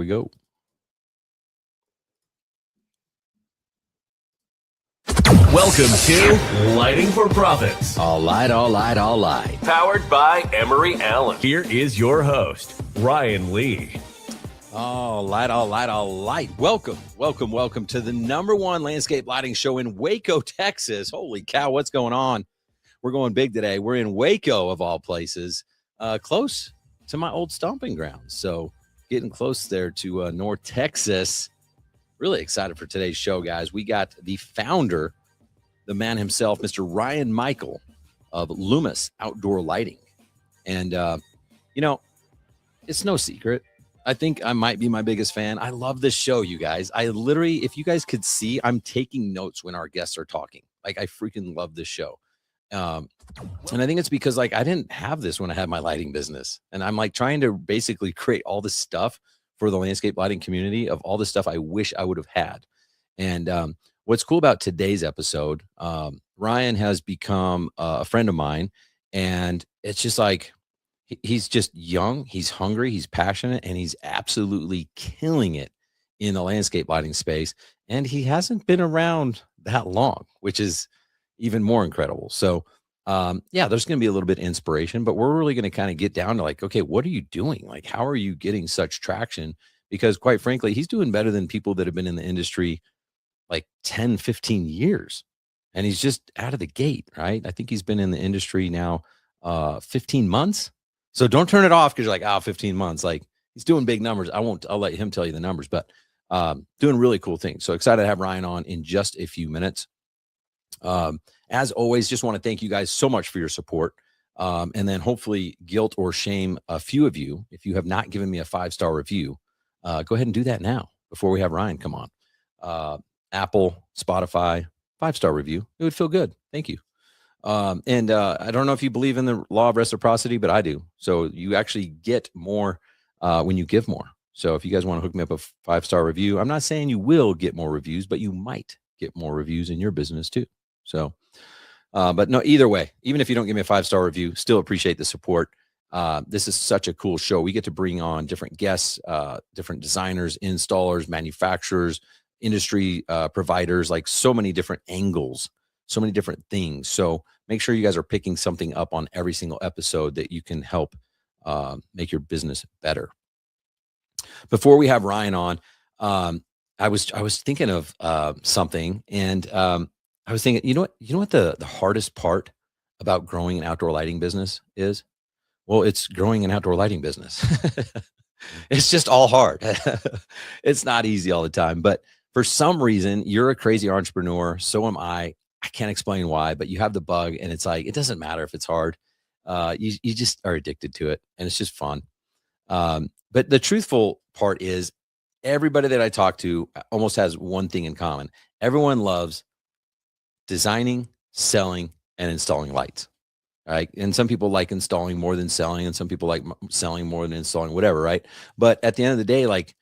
we go. Welcome to Lighting for Profits. All light. Powered by Emery Allen. Here is your host, Ryan Lee. All light. Welcome to the #1 landscape lighting show in Waco, Texas. Holy cow, what's going on? We're going big today. We're in Waco, of all places, close to my old stomping grounds. So getting close there to North Texas. Really excited for today's show, guys. We got the founder, the man himself, Mr. Ryan Michael of Loomis Outdoor Lighting. And, it's no secret. I think I might be my biggest fan. I love this show, you guys. I literally, if you guys could see, I'm taking notes when our guests are talking. Like, I freaking love this show. And I think it's because, like, I didn't have this when I had my lighting business. And I'm, like, trying to basically create all this stuff for the landscape lighting community of all the stuff I wish I would have had. And what's cool about today's episode, Ryan has become a friend of mine, and it's just like, he's just young, he's hungry, he's passionate, and he's absolutely killing it in the landscape lighting space. And he hasn't been around that long, which is even more incredible. So there's going to be a little bit of inspiration, but we're really going to kind of get down to, like, okay, what are you doing? Like, how are you getting such traction? Because quite frankly, he's doing better than people that have been in the industry like 10, 15 years. And he's just out of the gate, right? I think he's been in the industry now 15 months. So don't turn it off because you're like, 15 months. Like, he's doing big numbers. I'll let him tell you the numbers, but doing really cool things. So excited to have Ryan on in just a few minutes. As always, just want to thank you guys so much for your support. And then hopefully guilt or shame a few of you. If you have not given me a 5-star review, go ahead and do that now before we have Ryan come on. Apple, Spotify, 5-star review. It would feel good. Thank you. And I don't know if you believe in the law of reciprocity, but I do. So you actually get more when you give more. So if you guys want to hook me up a 5-star review, I'm not saying you will get more reviews, but you might get more reviews in your business too. So, but no, either way, even if you don't give me a 5-star review, still appreciate the support. This is such a cool show. We get to bring on different guests, different designers, installers, manufacturers, industry providers, like so many different angles, so many different things. So make sure you guys are picking something up on every single episode that you can help make your business better. Before we have Ryan on, I was thinking of something, and I was thinking, you know what the hardest part about growing an outdoor lighting business is? Well, it's growing an outdoor lighting business. It's just all hard. It's not easy all the time, but for some reason, you're a crazy entrepreneur. So am I. I can't explain why, but you have the bug, and it's like, it doesn't matter if it's hard. You just are addicted to it, and it's just fun. But the truthful part is, everybody that I talk to almost has one thing in common. Everyone loves designing, selling, and installing lights. Right. And some people like installing more than selling, and some people like selling more than installing, whatever. Right. But at the end of the day, like,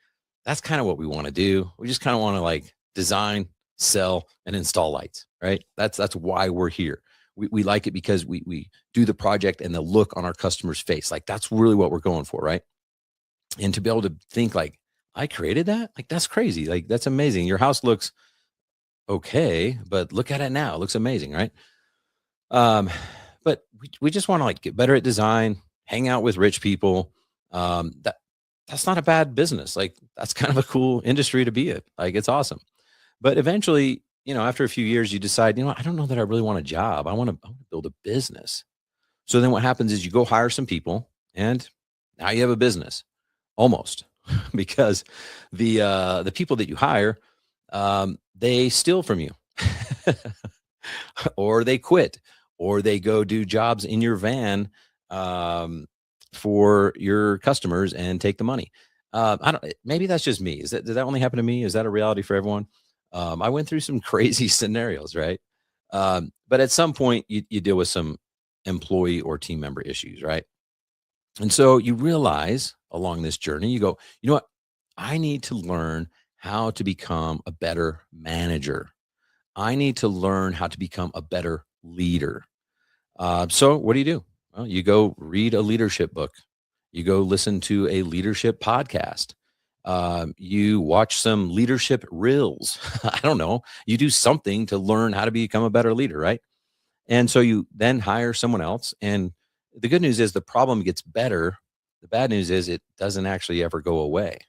that's kind of what we want to do. We just kind of want to, like, design, sell, and install lights. Right. That's why we're here. We like it because we do the project and the look on our customer's face. Like, that's really what we're going for. Right. And to be able to think, like, I created that, like, that's crazy. Like, that's amazing. Your house looks okay, but look at it now. It looks amazing. Right. But we just want to, like, get better at design, hang out with rich people. That's not a bad business. Like, that's kind of a cool industry to be in. Like, it's awesome. But eventually, after a few years, you decide, I don't know that I really want a job. I want to build a business. So then what happens is you go hire some people, and now you have a business, almost, because the people that you hire, they steal from you, or they quit, or they go do jobs in your van for your customers and take the money. Maybe that's just me. Did that only happen to me? Is that a reality for everyone? I went through some crazy scenarios, right? But at some point you deal with some employee or team member issues, right? And so you realize along this journey, you go, you know what? I need to learn how to become a better manager. I need to learn how to become a better leader. So what do? Well, you go read a leadership book. You go listen to a leadership podcast. You watch some leadership reels. I don't know. You do something to learn how to become a better leader, right? And so you then hire someone else. And the good news is the problem gets better. The bad news is it doesn't actually ever go away.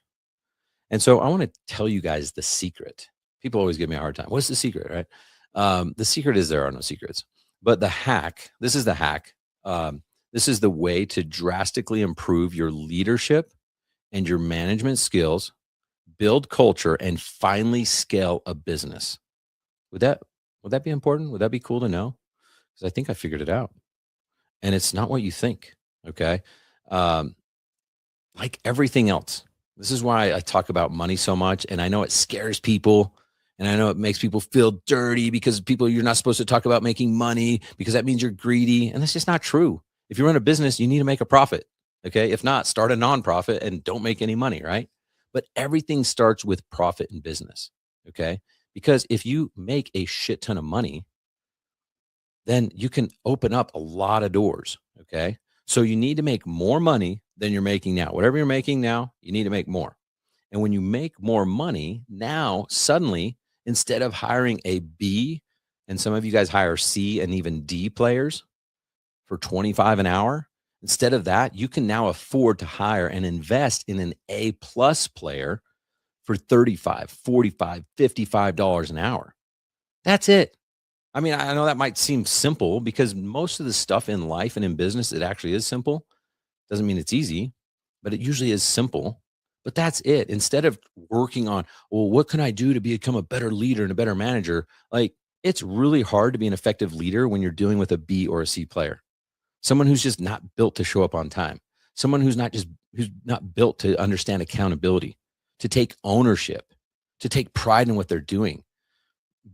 And so I want to tell you guys the secret. People always give me a hard time. What's the secret, right? The secret is there are no secrets. But the hack, this is the hack. This is the way to drastically improve your leadership and your management skills, build culture, and finally scale a business. Would that would that be important? Would that be cool to know? Because I think I figured it out. And it's not what you think. Okay. Um, like everything else. This is why I talk about money so much. And I know it scares people. And I know it makes people feel dirty because you're not supposed to talk about making money because that means you're greedy. And that's just not true. If you run a business, you need to make a profit. Okay. If not, start a nonprofit and don't make any money. Right. But everything starts with profit in business. Okay. Because if you make a shit ton of money, then you can open up a lot of doors. Okay. So you need to make more money than you're making now. Whatever you're making now, you need to make more. And when you make more money, now suddenly, instead of hiring a B, and some of you guys hire C and even D players for 25 an hour, instead of that, you can now afford to hire and invest in an A plus player for 35, 45, $55 an hour. That's it. I mean, I know that might seem simple because most of the stuff in life and in business, it actually is simple. Doesn't mean it's easy, but it usually is simple. But that's it. Instead of working on, well, what can I do to become a better leader and a better manager? Like, it's really hard to be an effective leader when you're dealing with a B or a C player, someone who's just not built to show up on time, someone who's not built to understand accountability, to take ownership, to take pride in what they're doing.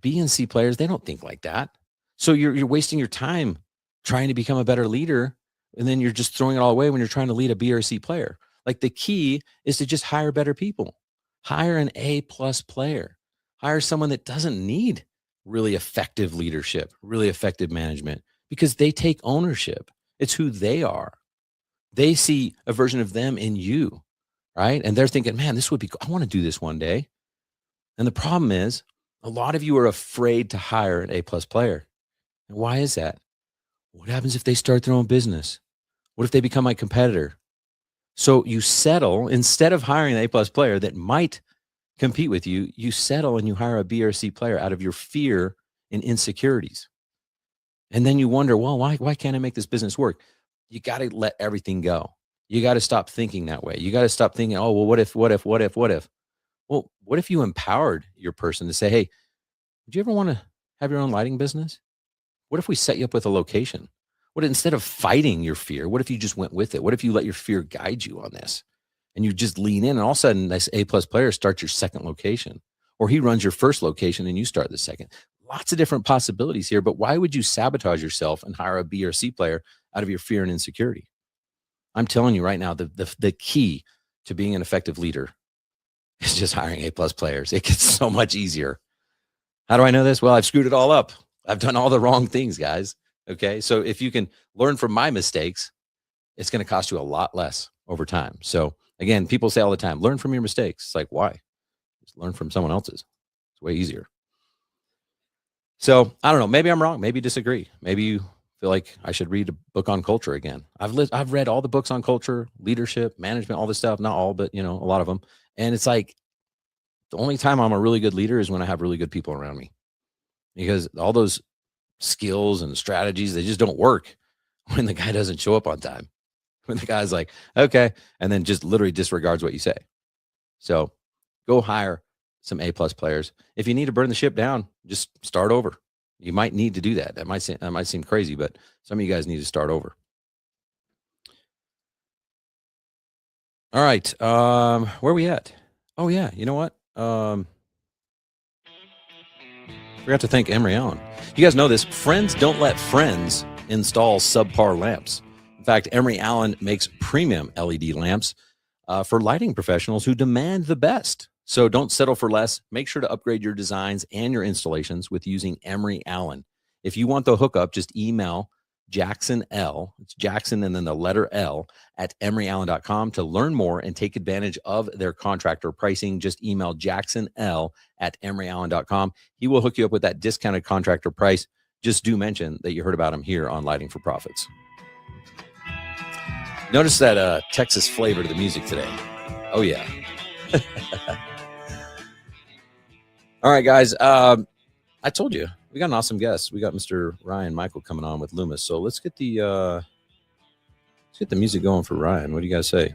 B and C players, they don't think like that. So you're wasting your time trying to become a better leader, and then you're just throwing it all away when you're trying to lead a B or C player. Like the key is to just hire better people. Hire an A plus player. Hire someone that doesn't need really effective leadership, really effective management, because they take ownership. It's who they are. They see a version of them in you, right? And they're thinking, man, this would be cool. I want to do this one day. And the problem is, a lot of you are afraid to hire an A plus player. And why is that? What happens if they start their own business? What if they become my competitor? So you settle instead of hiring an A plus player that might compete with you, you settle and you hire a B or C player out of your fear and insecurities. And then you wonder, well, why can't I make this business work? You got to let everything go. You got to stop thinking that way. You got to stop thinking, oh, well, what if, what if, what if, what if? Well, what if you empowered your person to say, hey, would you ever want to have your own lighting business? What if we set you up with a location? What instead of fighting your fear, what if you just went with it? What if you let your fear guide you on this and you just lean in and all of a sudden this A plus player starts your second location or he runs your first location and you start the second? Lots of different possibilities here, but why would you sabotage yourself and hire a B or C player out of your fear and insecurity? I'm telling you right now, the key to being an effective leader is just hiring A plus players. It gets so much easier. How do I know this? Well, I've screwed it all up. I've done all the wrong things, guys. Okay. So if you can learn from my mistakes, it's going to cost you a lot less over time. So again, people say all the time, learn from your mistakes. It's like, why? Just learn from someone else's. It's way easier. So I don't know. Maybe I'm wrong. Maybe disagree. Maybe you feel like I should read a book on culture again. I've read all the books on culture, leadership, management, all this stuff. Not all, but a lot of them. And it's like the only time I'm a really good leader is when I have really good people around me, because all those skills and strategies, they just don't work when the guy doesn't show up on time. When the guy's like, okay, and then just literally disregards what you say. So go hire some A plus players. If you need to burn the ship down, just start over. You might need to do that. That might seem crazy, but some of you guys need to start over. All right. Where are we at? Oh yeah. You know what? Forgot to thank Emery Allen. You guys know this. Friends don't let friends install subpar lamps. In fact, Emery Allen makes premium LED lamps for lighting professionals who demand the best. So don't settle for less. Make sure to upgrade your designs and your installations with using Emery Allen. If you want the hookup, just email Jackson L. It's Jackson and then the letter L at emeryallen.com to learn more and take advantage of their contractor pricing. Just email Jackson L at emeryallen.com. He will hook you up with that discounted contractor price. Just do mention that you heard about him here on Lighting for Profits. Notice that Texas flavor to the music today. Oh, yeah. All right, guys. I told you we got an awesome guest. We got Mr. Ryan Michael coming on with Loomis. So let's get the music going for Ryan. What do you guys say?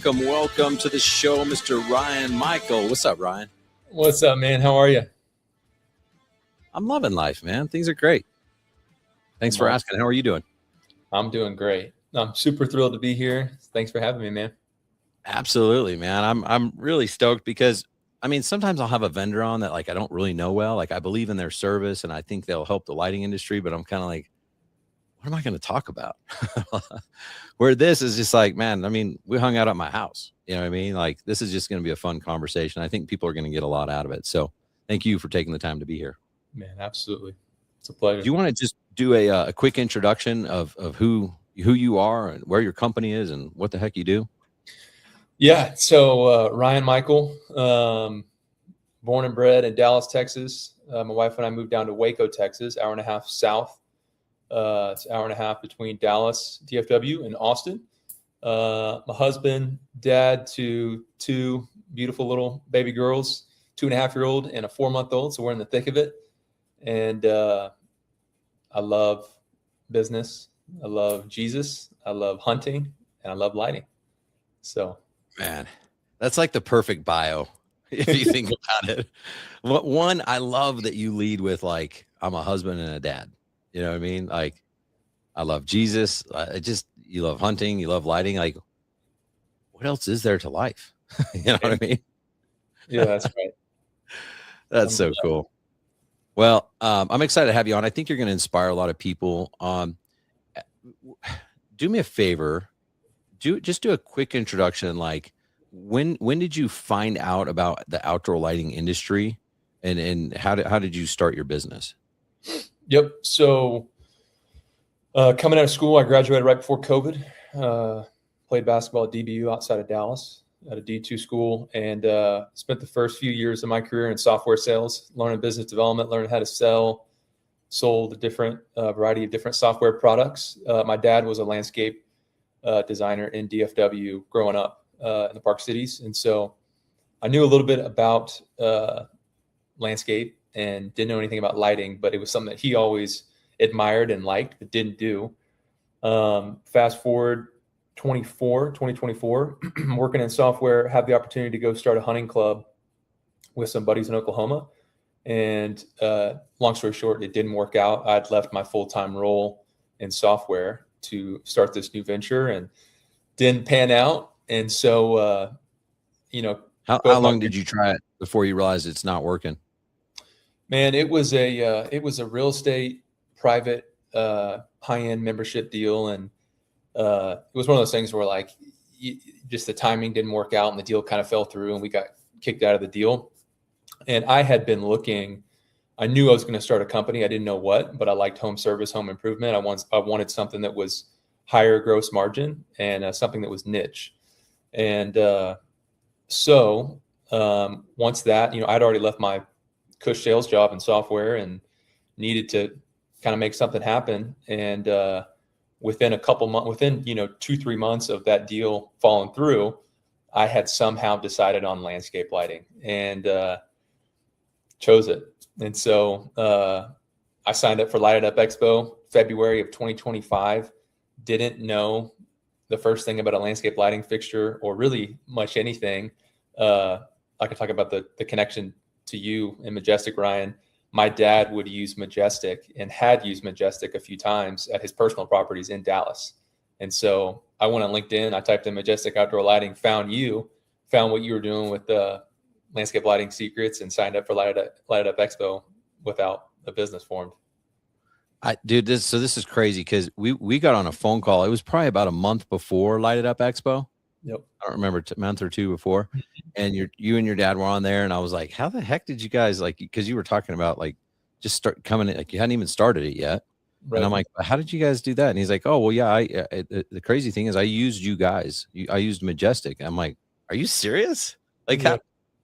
Welcome to the show, Mr. Ryan Michael. What's up, Ryan? What's up, man? How are you? I'm loving life, man. Things are great. Thanks for asking. How are you doing? I'm doing great. I'm super thrilled to be here. Thanks for having me, man. Absolutely, man. I'm really stoked because I mean, sometimes I'll have a vendor on that like I don't really know well. Like I believe in their service and I think they'll help the lighting industry, but I'm kind of like, what am I going to talk about? Where this is just like, man, I mean, we hung out at my house. You know what I mean? Like, this is just going to be a fun conversation. I think people are going to get a lot out of it. So thank you for taking the time to be here. Man, absolutely. It's a pleasure. Do you want to just do a quick introduction of who you are and where your company is and what the heck you do? Yeah. So Ryan Michael, born and bred in Dallas, Texas. My wife and I moved down to Waco, Texas, hour and a half south. It's an hour and a half between Dallas, DFW, and Austin. My husband, dad to two beautiful little baby girls, 2.5-year-old and a 4-month-old. So we're in the thick of it. And I love business. I love Jesus. I love hunting, and I love lighting. So, man, that's like the perfect bio if you think about it. One, I love that you lead with like, I'm a husband and a dad. You know what I mean? Like, I love Jesus. You love hunting. You love lighting. Like, what else is there to life? You know what I mean? Yeah, that's right. That's so cool. Well, I'm excited to have you on. I think you're going to inspire a lot of people. Do me a favor. Do a quick introduction. Like, when did you find out about the outdoor lighting industry, and how did you start your business? Yep. So coming out of school, I graduated right before COVID. Played basketball at DBU outside of Dallas at a D2 school, and spent the first few years of my career in software sales, learning business development, learning how to sell, sold a different variety of different software products. My dad was a landscape designer in DFW growing up in the Park Cities. And so I knew a little bit about landscape and didn't know anything about lighting, but it was something that he always admired and liked, but didn't do. Fast forward 2024, working in software, have the opportunity to go start a hunting club with some buddies in Oklahoma. And long story short, it didn't work out. I'd left my full-time role in software to start this new venture and didn't pan out. And so, how long did you try it before you realized it's not working? Man, it was a real estate private high-end membership deal, and it was one of those things where like just the timing didn't work out, and the deal kind of fell through, and we got kicked out of the deal. And I had been looking. I knew I was going to start a company. I didn't know what, but I liked home service, home improvement. I wanted something that was higher gross margin and something that was niche. And so once that, I'd already left my cush sales job in software and needed to kind of make something happen. And within a couple months, within 2-3 months of that deal falling through, I had somehow decided on landscape lighting and chose it. And so I signed up for Light It Up Expo February of 2025. Didn't know the first thing about a landscape lighting fixture or really much anything. I could talk about the connection to you and Majestic, Ryan. My dad would use Majestic and had used Majestic a few times at his personal properties in Dallas. And so I went on LinkedIn, I typed in Majestic Outdoor Lighting, found what you were doing with landscape lighting secrets and signed up for Light It Up Expo without a business formed. Dude, this is crazy because we got on a phone call. It was probably about a month before Light It Up Expo. Yep. I don't remember, a month or two before. And you and your dad were on there, and I was like, how the heck did you guys, like, because you were talking about like just start coming in, like you hadn't even started it yet. Right. And I'm like, how did you guys do that? And he's like, oh, well, yeah, the crazy thing is I used you guys. I used Majestic. I'm like, are you serious? Like, Yeah.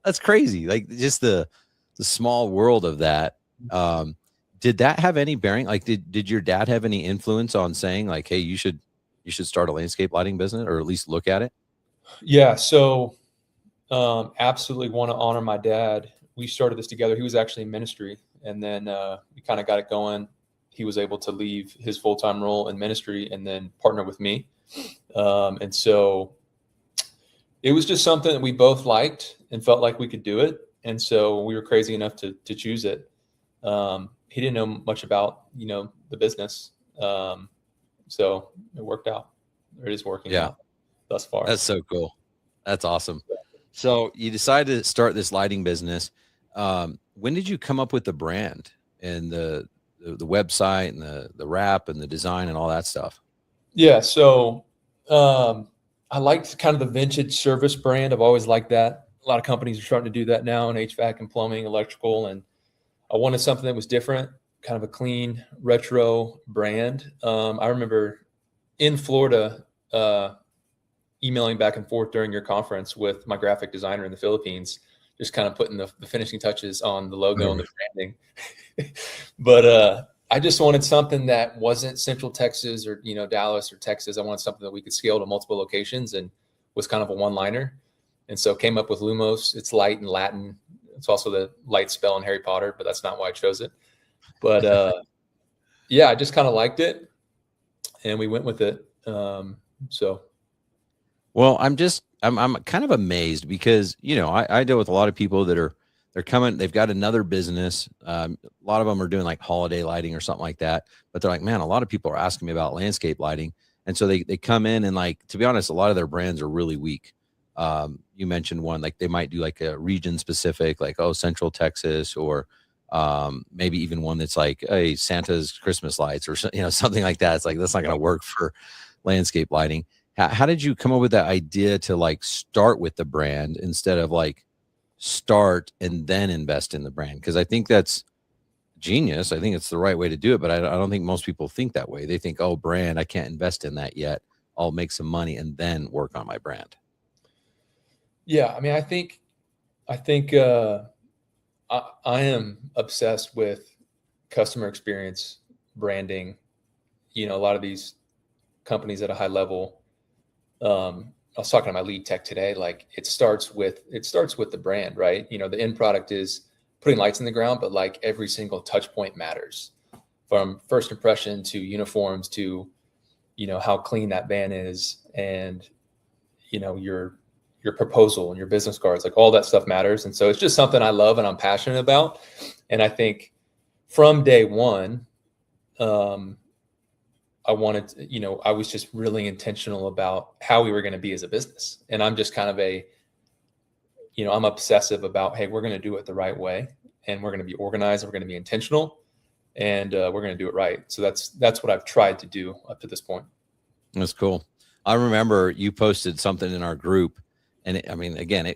that's crazy. Like, just the small world of that. Did that have any bearing? Like, did your dad have any influence on saying like, hey, you should start a landscape lighting business, or at least look at it? Yeah. So absolutely want to honor my dad. We started this together. He was actually in ministry, and then we kind of got it going. He was able to leave his full-time role in ministry and then partner with me. And so it was just something that we both liked and felt like we could do it. And so we were crazy enough to choose it. He didn't know much about, the business. So it worked out. It is working out thus far. That's so cool. That's awesome. So you decided to start this lighting business. When did you come up with the brand and the website and the wrap and the design and all that stuff? Yeah. So I liked kind of the vintage service brand. I've always liked that. A lot of companies are starting to do that now in HVAC and plumbing, electrical. And I wanted something that was different, kind of a clean retro brand. I remember in Florida, emailing back and forth during your conference with my graphic designer in the Philippines, just kind of putting the finishing touches on the logo and the branding. But I just wanted something that wasn't Central Texas or, Dallas or Texas. I wanted something that we could scale to multiple locations and was kind of a one-liner. And so came up with Lumos. It's light in Latin. It's also the light spell in Harry Potter, but that's not why I chose it. But yeah, I just kind of liked it and we went with it. Well, I'm kind of amazed because, I deal with a lot of people that they're coming, they've got another business. A lot of them are doing like holiday lighting or something like that, but they're like, man, a lot of people are asking me about landscape lighting. And so they come in and, like, to be honest, a lot of their brands are really weak. You mentioned one, like they might do like a region specific, like, Central Texas, or maybe even one that's like, hey, Santa's Christmas lights, or something like that. It's like, that's not going to work for landscape lighting. How did you come up with that idea to like start with the brand instead of like start and then invest in the brand? Because I think that's genius. I think it's the right way to do it, but I don't think most people think that way. They think, oh, brand, I can't invest in that yet. I'll make some money and then work on my brand. Yeah, I mean, I think I am obsessed with customer experience branding. A lot of these companies at a high level. I was talking to my lead tech today. Like it starts with the brand, right? The end product is putting lights in the ground, but like every single touch point matters, from first impression to uniforms to, how clean that van is, and your proposal and your business cards, like all that stuff matters. And so it's just something I love and I'm passionate about. And I think from day one, I wanted to, I was just really intentional about how we were going to be as a business. And I'm just kind of I'm obsessive about, hey, we're going to do it the right way, and we're going to be organized, and we're going to be intentional, and we're going to do it right. So that's what I've tried to do up to this point. That's cool. I remember you posted something in our group, and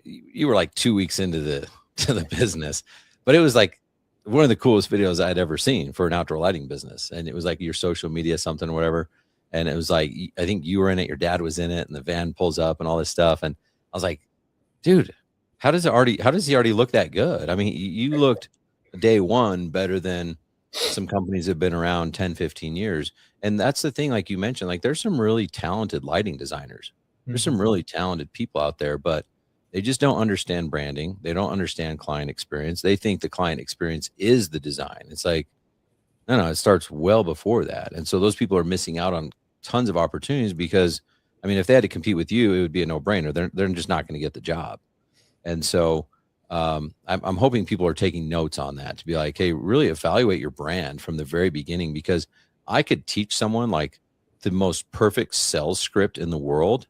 you were like 2 weeks into the business, but it was like one of the coolest videos I'd ever seen for an outdoor lighting business. And it was like your social media, something or whatever. And it was like, I think you were in it, your dad was in it, and the van pulls up and all this stuff. And I was like, dude, how does he already look that good? I mean, you looked day one better than some companies that have been around 10, 15 years. And that's the thing, like you mentioned, like there's some really talented lighting designers. There's some really talented people out there, but they just don't understand branding. They don't understand client experience. They think the client experience is the design. It's like, no, it starts well before that. And so those people are missing out on tons of opportunities because, I mean, if they had to compete with you, it would be a no-brainer. They're just not going to get the job. And so I'm hoping people are taking notes on that, to be like, hey, really evaluate your brand from the very beginning, because I could teach someone like the most perfect sales script in the world,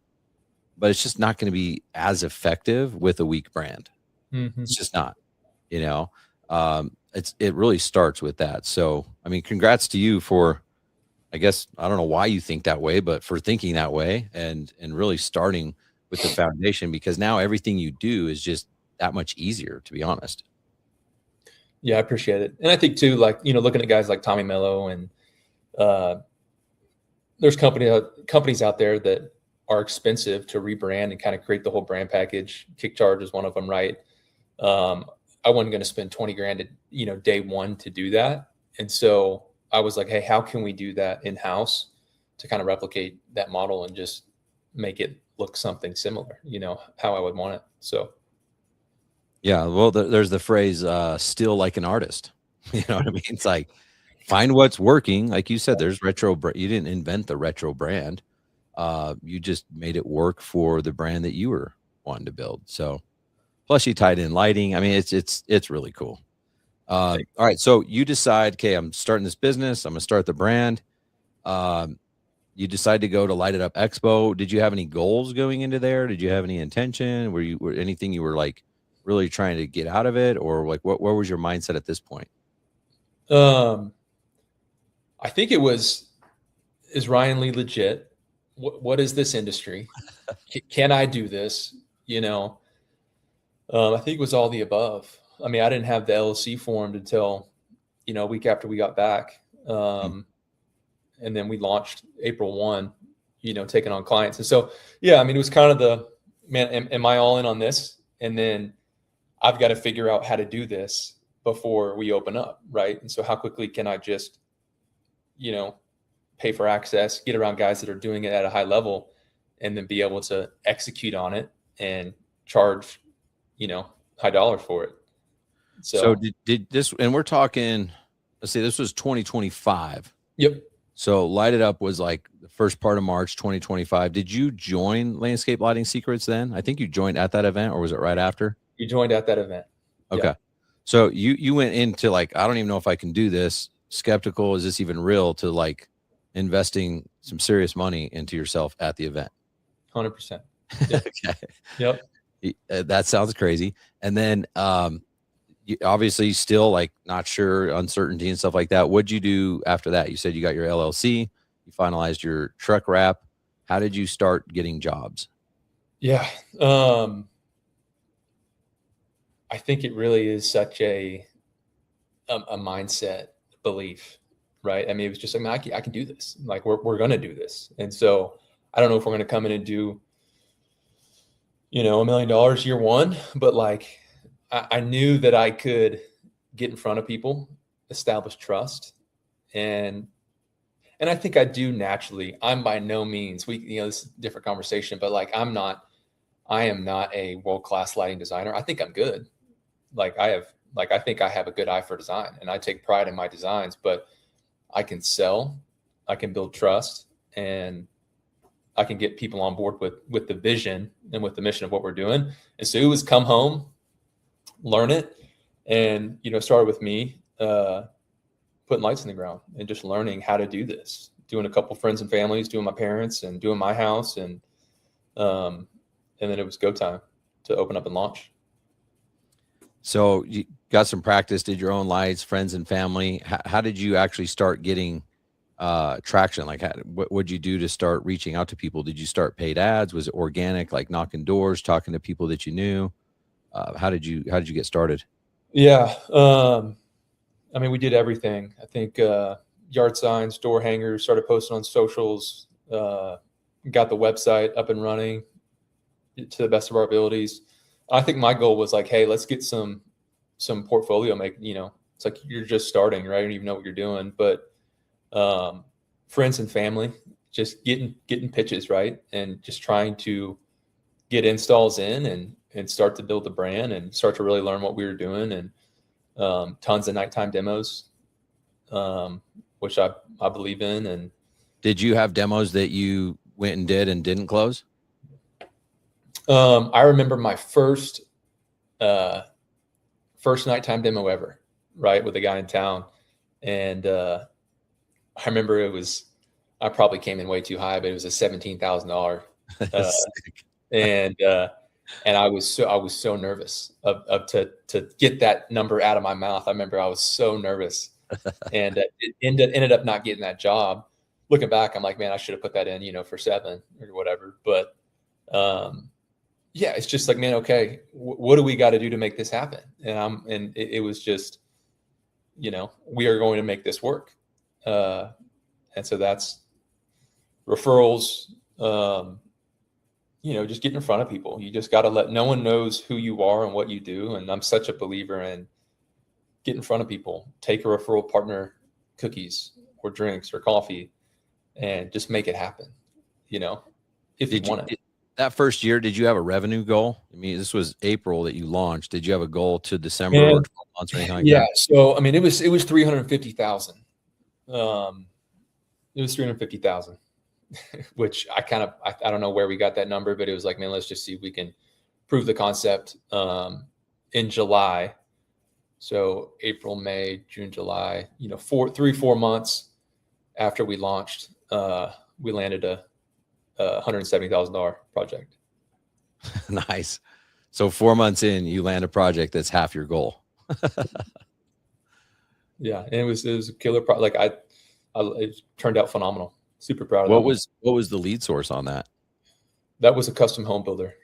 but it's just not going to be as effective with a weak brand. Mhm. It's just not, you know. It really starts with that. So, I mean, congrats to you for, I guess, I don't know why you think that way, but for thinking that way and really starting with the foundation, because now everything you do is just that much easier, to be honest. Yeah, I appreciate it. And I think too, like, looking at guys like Tommy Mello and uh, there's companies out there that are expensive to rebrand and kind of create the whole brand package. Kick Charge is one of them, right? Um, I wasn't going to spend 20 grand, day one to do that. And so I was like, hey, how can we do that in house to kind of replicate that model and just make it look something similar, how I would want it. So, Yeah, well, there's the phrase, "Steal like an artist." You know what I mean? It's like, find what's working. Like you said, there's you didn't invent the retro brand. You just made it work for the brand that you were wanting to build. So, plus you tied in lighting. I mean, it's really cool. All right, so you decide, "Okay, I'm starting this business. I'm gonna start the brand." Um, you decide to go to Light It Up Expo. Did you have any goals going into there? Did you have any intention? Were anything you were, like, really trying to get out of it? Or, like, where was your mindset at this point? um, I think it was, is Ryan Lee legit? What is this industry? Can I do this? I think it was all the above. I mean, I didn't have the LLC formed until, a week after we got back. Mm. And then we launched April 1, taking on clients. And so, yeah, I mean, it was kind of man, am I all in on this? And then I've got to figure out how to do this before we open up. Right. And so how quickly can I just, pay for access, get around guys that are doing it at a high level, and then be able to execute on it and charge, high dollar for it. So So, did this, and we're talking, let's say this was 2025. yep. So Light It Up was, like, the first part of March 2025. Did you join Landscape Lighting Secrets then? I think you joined at that event, or was it right after? You joined at that event. Okay. Yeah. So you went into, like, "I don't even know if I can do this," skeptical, "Is this even real?" to, like, investing some serious money into yourself at the event. 100%. Yep. Okay. Yep. That sounds crazy. And then, you obviously still, like, not sure, uncertainty and stuff like that. What'd you do after that? You said you got your LLC, you finalized your truck wrap. How did you start getting jobs? Yeah. I think it really is such a mindset belief, right? I mean, it was just like, man, I can do this. Like, we're going to do this. And so I don't know if we're going to come in and do, $1 million year one, but like, I knew that I could get in front of people, establish trust. And I think I do naturally. I'm by no means, this is a different conversation, but like, I am not a world-class lighting designer. I think I'm good. I think I have a good eye for design, and I take pride in my designs, but I can sell, I can build trust, and I can get people on board with the vision and with the mission of what we're doing. And so it was come home, learn it, and started with me putting lights in the ground and just learning how to do this, doing a couple friends and families, doing my parents, and doing my house, and then it was go time to open up and launch. So you got some practice, did your own lights, friends and family. How did you actually start getting traction? Like, what would you do to start reaching out to people? Did you start paid ads? Was it organic, like knocking doors, talking to people that you knew? How did you get started? Yeah. I mean, we did everything. I think yard signs, door hangers, started posting on socials, got the website up and running to the best of our abilities. I think my goal was like, hey, let's get some portfolio it's like you're just starting, right? You don't even know what you're doing, but friends and family, just getting pitches, right? And just trying to get installs in and start to build the brand and start to really learn what we were doing, and tons of nighttime demos, which I believe in. And Did you have demos that you went and did and didn't close? I remember my first nighttime demo ever, right, with a guy in town. And I remember I probably came in way too high, but it was a $17,000. And And I was so nervous to get that number out of my mouth. I remember I was so nervous, and it ended up not getting that job. Looking back, I'm like, man, I should have put that in, for 7 or whatever. But yeah, it's just like, man, okay, what do we got to do to make this happen? And it was just, we are going to make this work. And so that's referrals, just get in front of people. You just got to let, no one knows who you are and what you do. And I'm such a believer in get in front of people, take a referral partner cookies or drinks or coffee and just make it happen, if you want it. That first year, did you have a revenue goal? I mean, this was April that you launched. Did you have a goal to December or 12 months or anything like that? Yeah. So, I mean, it was 350,000. It was 350,000, which I don't know where we got that number, but it was like, man, let's just see if we can prove the concept in July. So April, May, June, July, 4 months after we launched, we landed a $170,000 project. Nice. So 4 months in, you land a project that's half your goal. Yeah, and it was a killer project. Like it turned out phenomenal. Super proud of what was the lead source on that? That was a custom home builder.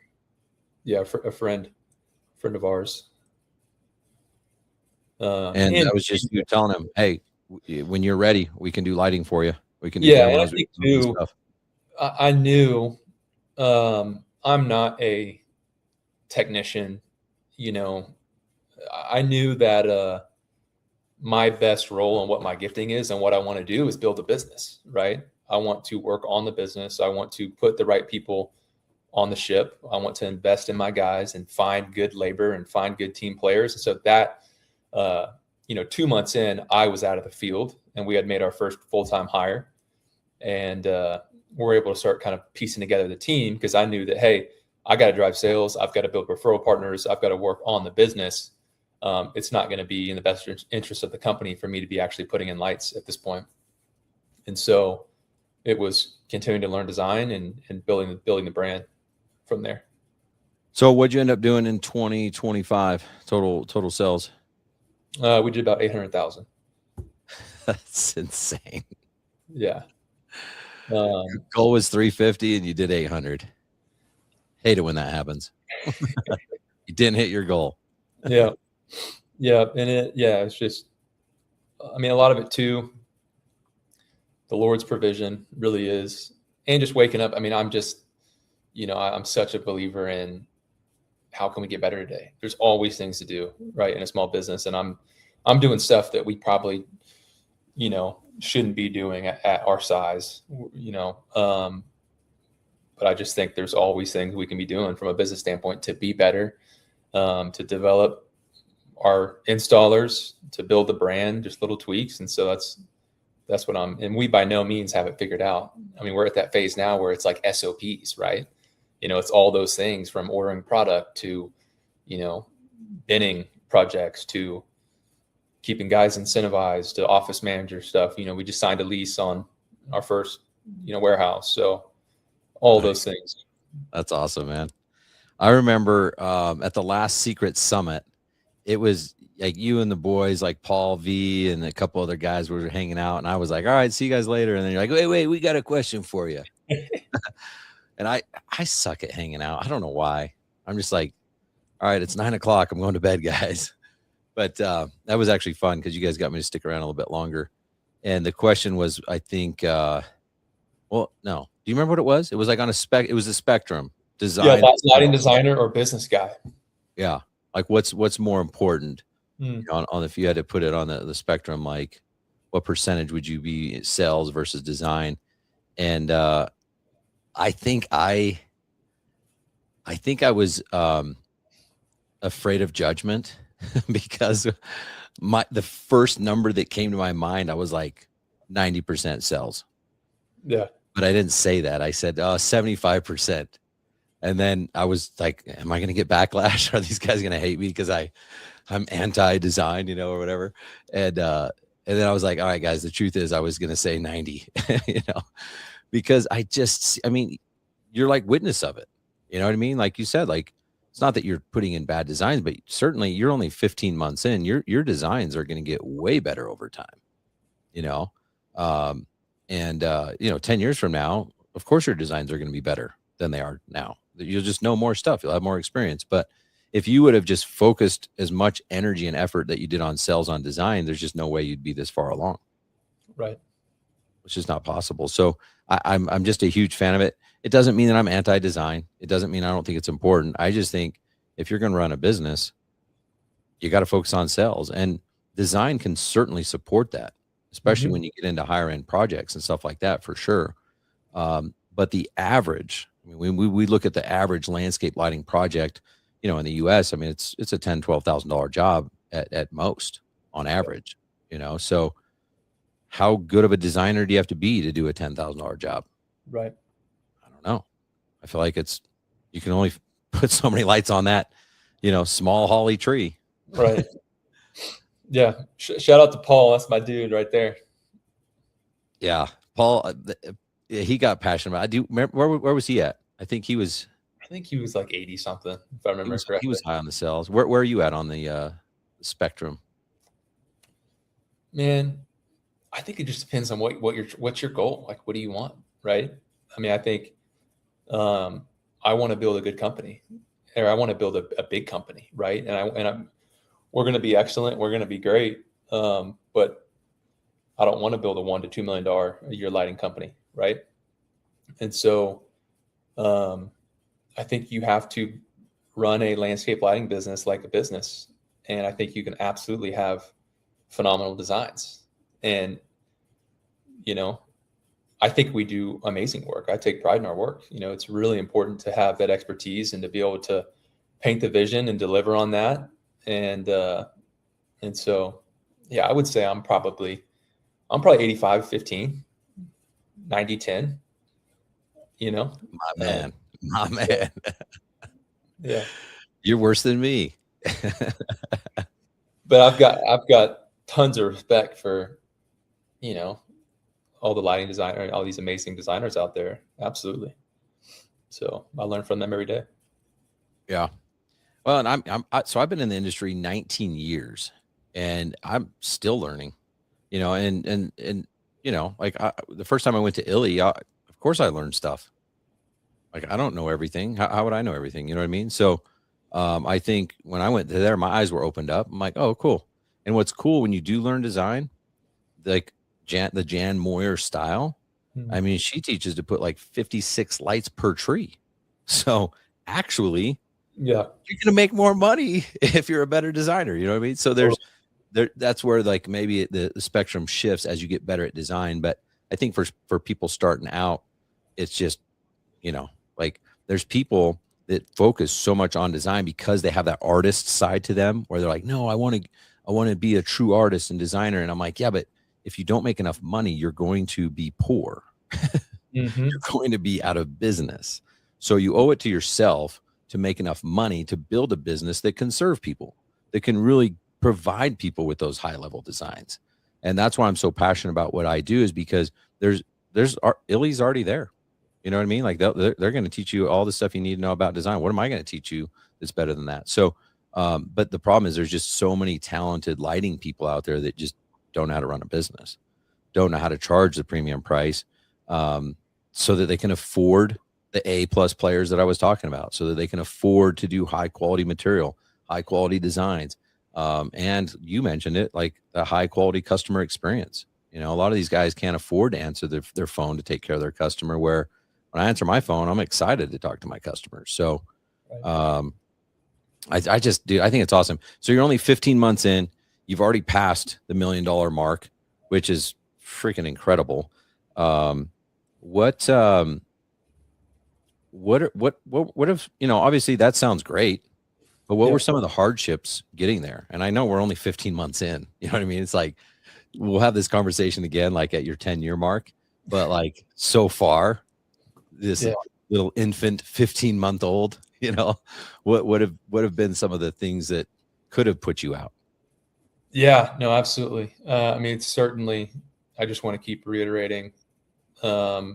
Yeah, a friend of ours. And that was just you telling him, hey, when you're ready, we can do lighting for you. We can do and I demos, think too, stuff. I knew I'm not a technician. I knew that my best role and what my gifting is and what I want to do is build a business, right? I want to work on the business. I want to put the right people on the ship. I want to invest in my guys and find good labor and find good team players. And so that, 2 months in, I was out of the field and we had made our first full-time hire. And we're able to start kind of piecing together the team because I knew that, hey, I got to drive sales. I've got to build referral partners. I've got to work on the business. It's not going to be in the best interest of the company for me to be actually putting in lights at this point. And so it was continuing to learn design and building the brand from there. So what'd you end up doing in 2025 total sales? We did about 800,000. That's insane. Yeah. Your goal was 350 and you did 800. Hate it when that happens. You didn't hit your goal. Yeah. And it's just, I mean, a lot of it too, the Lord's provision really is, and just waking up. I mean, I'm just, I'm such a believer in how can we get better today? There's always things to do, right, in a small business. And I'm doing stuff that we probably, shouldn't be doing at our size, but I just think there's always things we can be doing from a business standpoint to be better, to develop our installers, to build the brand, just little tweaks. And so that's what and we by no means have it figured out. I mean, we're at that phase now where it's like SOPs, right? It's all those things from ordering product to, binning projects to keeping guys incentivized to office manager stuff. We just signed a lease on our first, warehouse. So all those things. That's awesome, man. I remember at the last Secret Summit, it was like you and the boys, like Paul V and a couple other guys were hanging out. And I was like, all right, see you guys later. And then you're like, wait, we got a question for you. And I suck at hanging out. I don't know why. I'm just like, all right, it's 9:00. I'm going to bed, guys. But that was actually fun because you guys got me to stick around a little bit longer. And the question was, I think, no. Do you remember what it was? It was like on it was a spectrum. Design. Yeah, lighting designer or business guy. Yeah. Like what's more important on if you had to put it on the spectrum, like what percentage would you be sales versus design? And I think I was afraid of judgment because the first number that came to my mind, I was like 90% sales. Yeah. But I didn't say that. I said 75%. And then I was like, am I going to get backlash? Are these guys going to hate me because I'm anti-design, or whatever? And then I was like, all right, guys, the truth is I was going to say 90, because I mean, you're like witness of it. You know what I mean? Like you said, like it's not that you're putting in bad designs, but certainly you're only 15 months in. Your designs are going to get way better over time, you know. Um, and 10 years from now, of course, your designs are going to be better than they are now. You'll just know more stuff. You'll have more experience. But if you would have just focused as much energy and effort that you did on sales on design, there's just no way you'd be this far along. Right. Which is not possible. So I'm just a huge fan of it. It doesn't mean that I'm anti-design. It doesn't mean I don't think it's important. I just think if you're going to run a business, you got to focus on sales, and design can certainly support that, especially when you get into higher end projects and stuff like that, for sure. But the average, I mean, when we look at the average landscape lighting project, in the US, I mean, it's a $10,000-$12,000 job at most on average, so how good of a designer do you have to be to do a $10,000 job? Right. I don't know. I feel like you can only put so many lights on that, small holly tree. Right. Yeah. Shout out to Paul. That's my dude right there. Yeah. Paul, he got passionate about it. I do remember, where was he at? I think he was like 80 something, if I remember correctly. He was high on the sales. Where are you at on the spectrum? Man, I think it just depends on what's your goal. Like, what do you want? Right. I mean, I think I want to build a good company, or I want to build a big company. Right. We're going to be excellent. We're going to be great. But I don't want to build a $1 to $2 million a year lighting company. Right. And so, I think you have to run a landscape lighting business like a business. And I think you can absolutely have phenomenal designs. And, I think we do amazing work. I take pride in our work. It's really important to have that expertise and to be able to paint the vision and deliver on that. And so, yeah, I would say I'm probably 85-15, 90-10, My man. Yeah. You're worse than me. But I've got tons of respect for, all the lighting designer, all these amazing designers out there. Absolutely. So I learn from them every day. Yeah. Well, and so I've been in the industry 19 years, and I'm still learning, and like the first time I went to Illy, of course I learned stuff. Like, I don't know everything. How would I know everything? You know what I mean? So I think when I went there, my eyes were opened up. I'm like, oh, cool. And what's cool when you do learn design, like the Jan Moyer style, I mean, she teaches to put like 56 lights per tree. So actually, yeah, you're going to make more money if you're a better designer. You know what I mean? So that's where like maybe the spectrum shifts as you get better at design. But I think for people starting out, it's just, like there's people that focus so much on design because they have that artist side to them, where they're like, no, I want to be a true artist and designer. And I'm like, yeah, but if you don't make enough money, you're going to be poor. You're going to be out of business. So you owe it to yourself to make enough money to build a business that can serve people, that can really provide people with those high level designs. And that's why I'm so passionate about what I do, is because Illy's already there. You know what I mean? Like they're going to teach you all the stuff you need to know about design. What am I going to teach you that's better than that? So, but the problem is there's just so many talented lighting people out there that just don't know how to run a business, don't know how to charge the premium price, so that they can afford the A+ players that I was talking about, so that they can afford to do high quality material, high quality designs. And you mentioned it, like the high quality customer experience. A lot of these guys can't afford to answer their phone to take care of their customer, where when I answer my phone, I'm excited to talk to my customers. So, I just do. I think it's awesome. So you're only 15 months in. You've already passed the $1 million mark, which is freaking incredible. What if, obviously that sounds great, but what were some of the hardships getting there? And I know we're only 15 months in, you know what I mean? It's like, we'll have this conversation again, like at your 10-year mark, but like so far, this little infant 15-month-old, what would have been some of the things that could have put you out? Yeah, no, absolutely. I mean, it's certainly, I just want to keep reiterating, I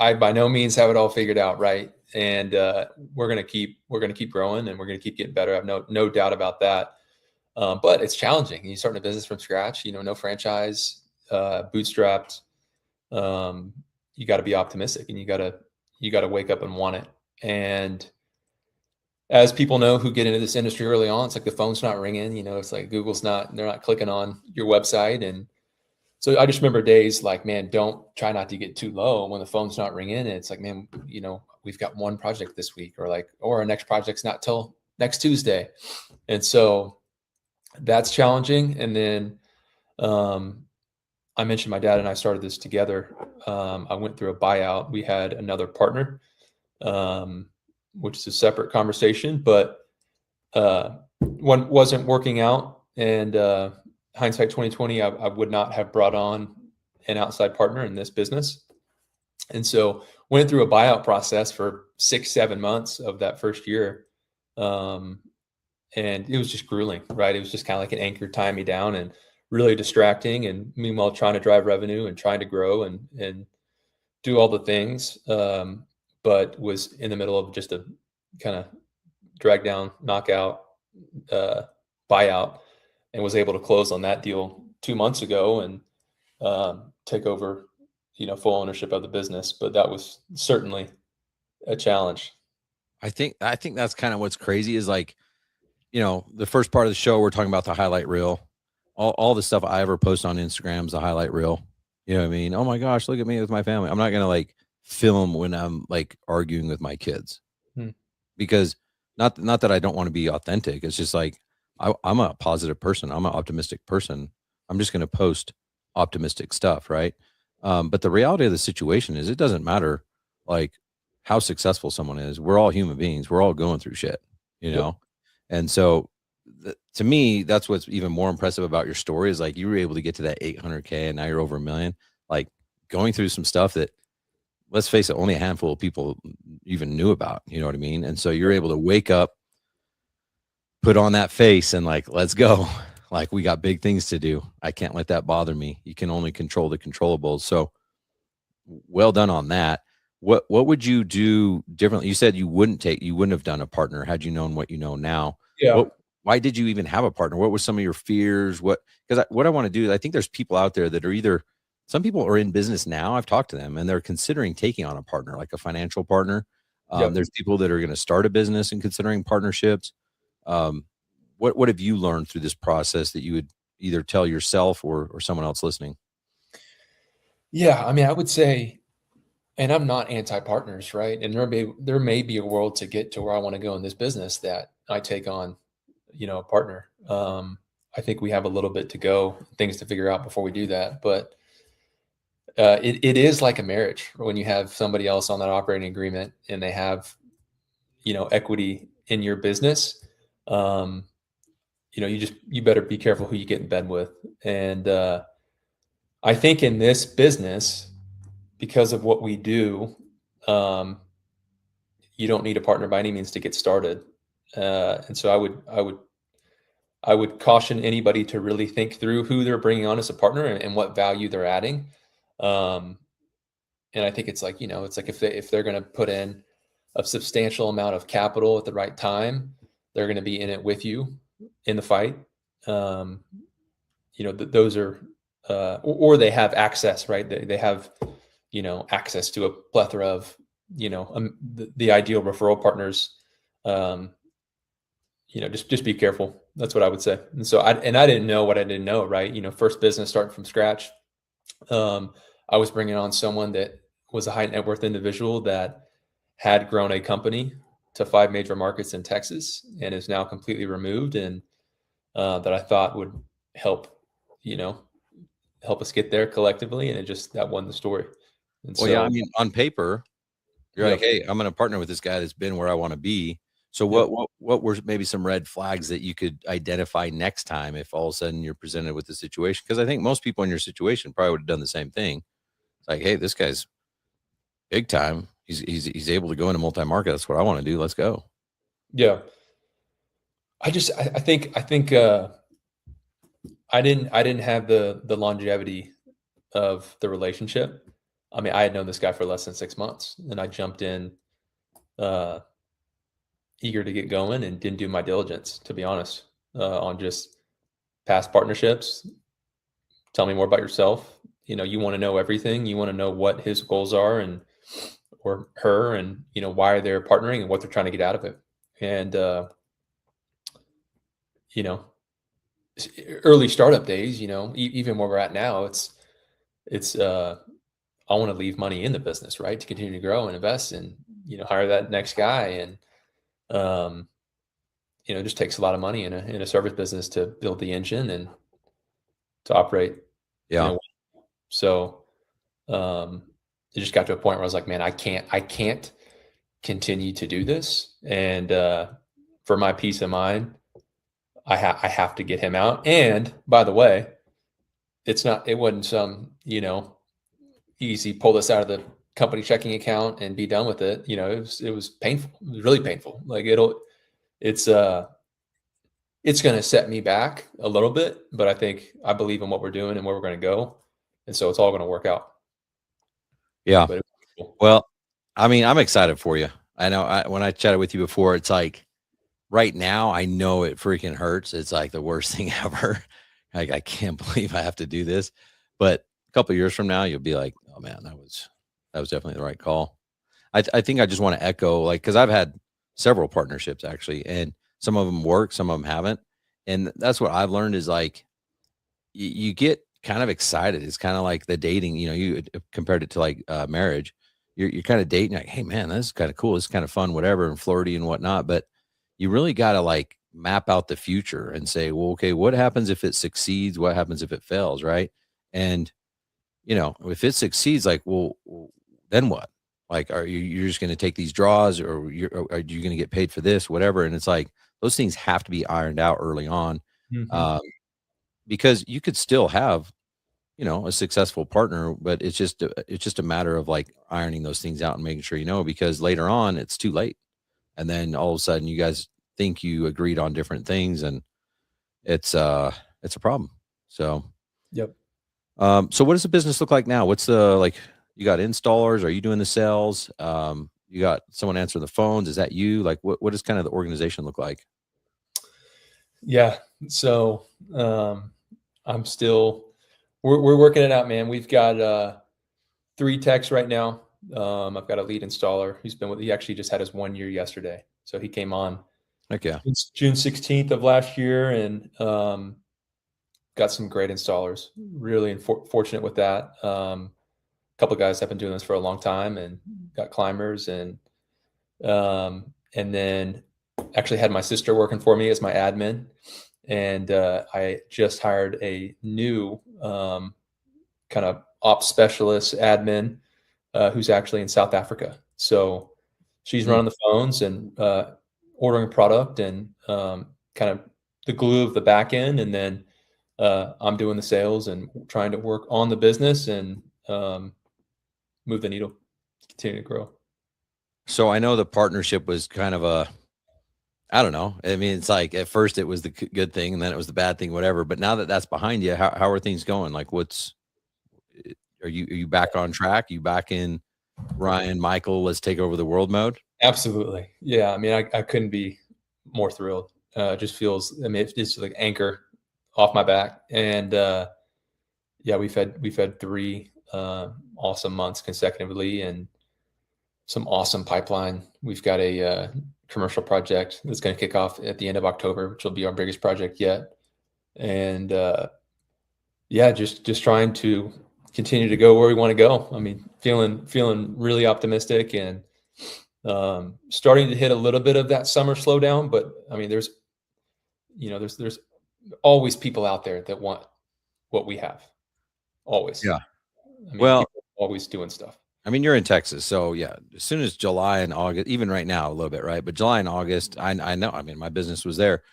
I by no means have it all figured out, right? And we're gonna keep growing, and we're gonna keep getting better. I have no doubt about that. But it's challenging. You start a business from scratch. No franchise, bootstrapped. Um, you got to be optimistic, and you got to wake up and want it. And as people know who get into this industry early on, it's like the phone's not ringing. It's like they're not clicking on your website. And so I just remember days like, man, don't try not to get too low when the phone's not ringing. And it's like, man, we've got one project this week, or our next project's not till next Tuesday. And so that's challenging. And then I mentioned my dad and I started this together. I went through a buyout. We had another partner, which is a separate conversation, but one wasn't working out. And hindsight 2020, I would not have brought on an outside partner in this business. And so went through a buyout process for 6-7 months of that first year. And it was just grueling, right? It was just kind of like an anchor tying me down and really distracting. And meanwhile, trying to drive revenue and trying to grow and do all the things. But was in the middle of just a kind of drag down, knockout, buyout, and was able to close on that deal 2 months ago and take over, full ownership of the business. But that was certainly a challenge. I think that's kind of what's crazy is like, the first part of the show, we're talking about the highlight reel. All the stuff I ever post on Instagram is a highlight reel. You know what I mean? Oh my gosh, look at me with my family. I'm not going to like film when I'm like arguing with my kids because not that I don't want to be authentic. It's just like, I'm a positive person. I'm an optimistic person. I'm just going to post optimistic stuff. Right. But the reality of the situation is it doesn't matter like how successful someone is. We're all human beings. We're all going through shit, Yep. And so to me, that's what's even more impressive about your story is like you were able to get to that 800K and now you're over 1 million, like going through some stuff that, let's face it, only a handful of people even knew about, you know what I mean? And so you're able to wake up, put on that face and like, let's go. Like we got big things to do. I can't let that bother me. You can only control the controllables. So well done on that. What would you do differently? You said you wouldn't have done a partner had you known what you know now. Yeah. Why did you even have a partner? What were some of your fears? Because what I want to do is I think there's people out there that are either, some people are in business now. I've talked to them and they're considering taking on a partner, like a financial partner. Yep. There's people that are going to start a business and considering partnerships. What have you learned through this process that you would either tell yourself or someone else listening? Yeah. I mean, I would say, and I'm not anti-partners, right? And there may be a world to get to where I want to go in this business that I take on, a partner. I think we have a little bit to go, things to figure out before we do that. But it is like a marriage when you have somebody else on that operating agreement and they have, equity in your business. You better be careful who you get in bed with. And I think in this business, because of what we do, you don't need a partner by any means to get started. And so I would caution anybody to really think through who they're bringing on as a partner and what value they're adding. And I think it's like, it's like if they're going to put in a substantial amount of capital at the right time, they're going to be in it with you in the fight. Those are, or they have access, right? They have, access to a plethora of, the ideal referral partners. Just be careful. That's what I would say. And so I didn't know what I didn't know, right? First business starting from scratch. I was bringing on someone that was a high net worth individual that had grown a company to 5 major markets in Texas and is now completely removed. And that I thought would help, help us get there collectively. And that won the story. And Well, yeah, I mean, on paper, you're like, hey, I'm going to partner with this guy that's been where I want to be. So what were maybe some red flags that you could identify next time if all of a sudden you're presented with the situation? Because I think most people in your situation probably would have done the same thing. It's like, hey, this guy's big time. He's able to go into multi-market. That's what I want to do. Let's go. Yeah. I think I didn't have the longevity of the relationship. I mean, I had known this guy for less than 6 months, and I jumped in, uh, eager to get going and didn't do my diligence, to be honest, on just past partnerships. Tell me more about yourself. You want to know everything. You want to know what his goals are and or her, and why they're partnering and what they're trying to get out of it. And you know, early startup days, even where we're at now, it's I want to leave money in the business, right, to continue to grow and invest and hire that next guy. And um, it just takes a lot of money in a service business to build the engine and to operate. Yeah. So it just got to a point where I was like, man, I can't continue to do this. And for my peace of mind, I have to get him out. And by the way, it wasn't some, easy pull this out of the company checking account and be done with it. It was painful. It was really painful. Like it's going to set me back a little bit, but I believe in what we're doing and where we're going to go. And so it's all going to work out. Yeah. But it was cool. Well, I mean, I'm excited for you. I know when I chatted with you before, it's like right now, I know it freaking hurts. It's like the worst thing ever. Like, I can't believe I have to do this. But a couple of years from now, you'll be like, oh man, that was definitely the right call. I think I just want to echo, like, because I've had several partnerships actually, and some of them work, some of them haven't. And that's what I've learned is like you get kind of excited. It's kind of like the dating, you compared it to like marriage. You're kind of dating, like, hey man, this is kind of cool. This is kind of fun, whatever, and flirty and whatnot. But you really got to like map out the future and say, well, okay, what happens if it succeeds? What happens if it fails? Right. And, if it succeeds, like, well, then what? Like, you're just going to take these draws or are you going to get paid for this, whatever? And it's like, those things have to be ironed out early on. Mhm. Um, because you could still have, a successful partner, but it's just a matter of like ironing those things out and making sure, because later on it's too late. And then all of a sudden you guys think you agreed on different things and it's a problem. So, Yep. so what does the business look like now? What's the, like, you got installers? Are you doing the sales? You got someone answering the phones? Is that you? Like, what does kind of the organization look like? Yeah. So I'm still we're working it out, man. We've got 3 techs right now. I've got a lead installer he actually just had his 1 year yesterday. So he came on Like, yeah. It's June 16th of last year, and got some great installers. Really fortunate with that. A couple of guys have been doing this for a long time and got climbers, and then actually had my sister working for me as my admin, and I just hired a new kind of ops specialist admin who's actually in South Africa. So she's Mm. running the phones and ordering product and kind of the glue of the back end, and then I'm doing the sales and trying to work on the business and move the needle, continue to grow. So I know the partnership was kind of I don't know. I mean, it's like at first it was the good thing and then it was the bad thing, whatever. But now that that's behind you, how are things going? Like, are you back on track? You back in Ryan, Michael, let's take over the world mode? Absolutely. Yeah. I mean, I couldn't be more thrilled. It just feels, I mean, it's like anchor off my back. And yeah, we've had 3 awesome months consecutively and some awesome pipeline. We've got a commercial project that's going to kick off at the end of October, which will be our biggest project yet. And yeah, just trying to continue to go where we want to go. I mean, feeling really optimistic and starting to hit a little bit of that summer slowdown. But I mean, there's always people out there that want what we have. Always. Yeah. I mean, Well, people are always doing stuff. I mean, you're in Texas, so yeah. As soon as July and August, even right now, a little bit, right? But July and August, I know. I mean, my business was there.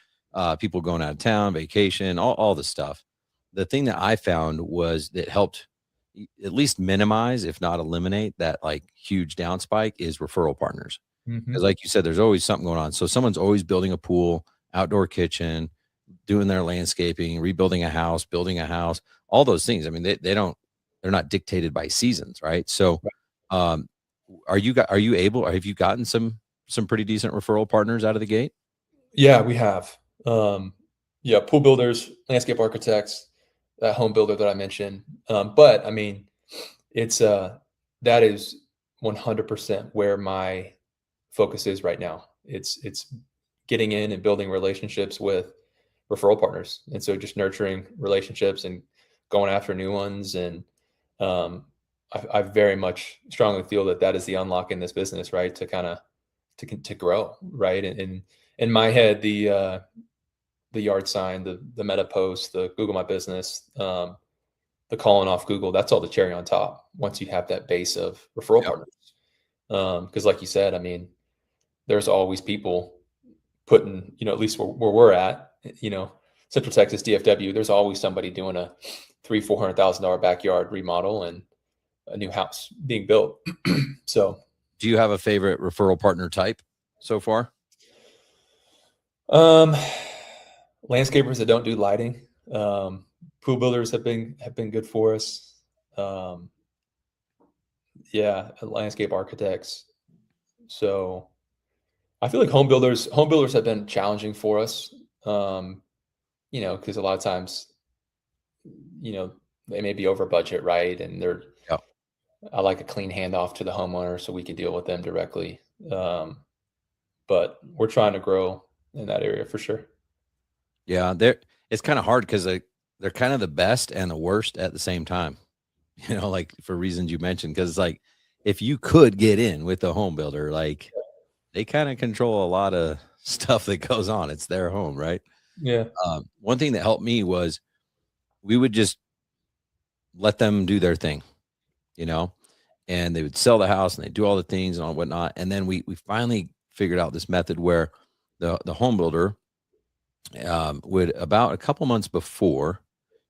People going out of town, vacation, all the stuff. The thing that I found was that helped at least minimize, if not eliminate, that like huge down spike is referral partners. Because, Mhm. like you said, there's always something going on. So someone's always building a pool, outdoor kitchen, doing their landscaping, rebuilding a house, building a house, all those things. I mean, they don't. they're not dictated by seasons, right? So, um, are you able, or have you gotten some pretty decent referral partners out of the gate? Yeah, we have. Um, yeah, pool builders, landscape architects, that home builder that I mentioned. But I mean, it's that is 100% where my focus is right now. It's getting in and building relationships with referral partners, and so just nurturing relationships and going after new ones. And um, I very much strongly feel that that is the unlock in this business, right? To kind of to grow, right? And in my head, the yard sign, the meta post, the Google My Business, the calling off Google, that's all the cherry on top once you have that base of referral Yep. partners. Because like you said, I mean, there's always people putting, at least where we're at, Central Texas DFW, there's always somebody doing a $300,000-$400,000 backyard remodel and a new house being built. So, Do you have a favorite referral partner type so far? um, landscapers that don't do lighting, pool builders have been good for us. Um, yeah, landscape architects. So I feel like home builders have been challenging for us. Um, because a lot of times, they may be over budget, right? And Yep. I like a clean handoff to the homeowner so we can deal with them directly. But we're trying to grow in that area for sure. Yeah, it's kind of hard because they're kind of the best and the worst at the same time. Like for reasons you mentioned, because like if you could get in with the home builder, like they kind of control a lot of stuff that goes on. It's their home, right? Yeah. One thing that helped me was we would just let them do their thing, you know, and they would sell the house and they do all the things and all whatnot. And then we finally figured out this method where the home builder would, about a couple months before,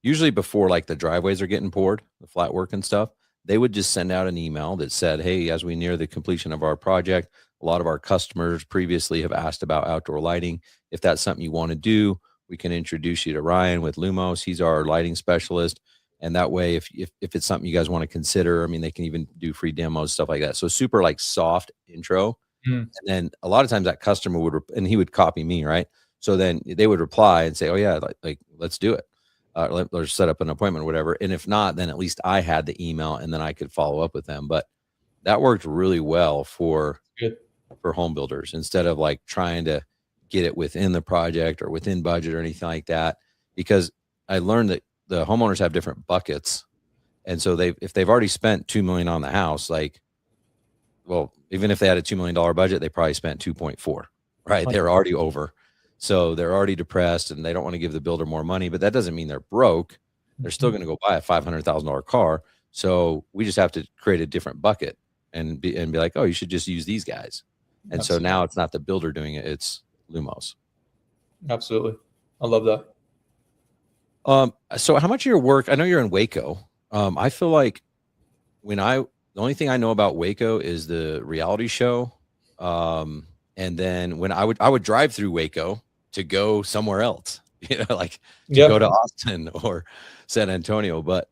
usually before like the driveways are getting poured, the flat work and stuff, they would just send out an email that said, "Hey, as we near the completion of our project, a lot of our customers previously have asked about outdoor lighting. If that's something you want to do, we can introduce you to Ryan with Lumos. He's our lighting specialist. And that way, if it's something you guys want to consider, I mean, they can even do free demos, stuff like that. So super like soft intro. Mm. And then a lot of times that customer would, and he would copy me, right? So then they would reply and say, "Oh yeah, like let's do it. Let's set up an appointment or whatever." And if not, then at least I had the email and then I could follow up with them. But that worked really well Good. for home builders instead of like trying to get it within the project or within budget or anything like that. Because I learned that the homeowners have different buckets. And so if they've already spent 2 million on the house, like, well, even if they had a $2 million budget, they probably spent 2.4, right? They're already over. So they're already depressed and they don't want to give the builder more money, but that doesn't mean they're broke. They're still going to go buy a $500,000 car. So we just have to create a different bucket and be like, "Oh, you should just use these guys." And so Absolutely. now it's not the builder doing it, it's Lumos. Absolutely. I love that. So how much of your work, I know you're in Waco. I feel like the only thing I know about Waco is the reality show. And then when I would drive through Waco to go somewhere else, like to go Yeah. to Austin or San Antonio. But